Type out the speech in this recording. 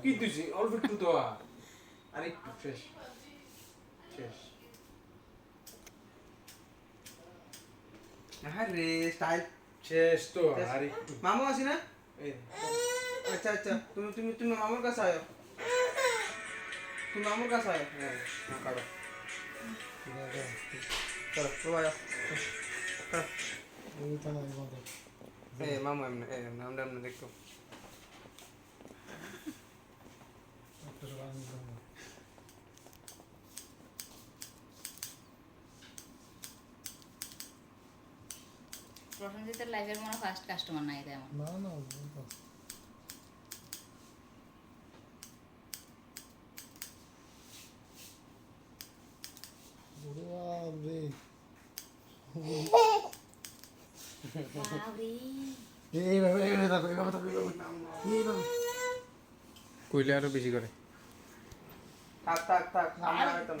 কি দিছি অল্প একটু তো আর একটু শেষ শেষ আরে স্টাইল শেষ তো আর একটু মামু আছি না এই আচ্ছা আচ্ছা তুমি তুমি তুমি মামুর কাছে আয় তুমি মামুর কাছে আয় হ্যাঁ কাটো চলো তো আয় এই মামু এমনি আমরা এমনি দেখতো প্রসেনজিতের লাইভের মনে ফার্স্ট কাস্টমার নাই তেমন না না বাপরে বাবরে এইভাবে এইভাবে কইলে আরো বেশি করে থাক থাক থাক আমরা হয়তো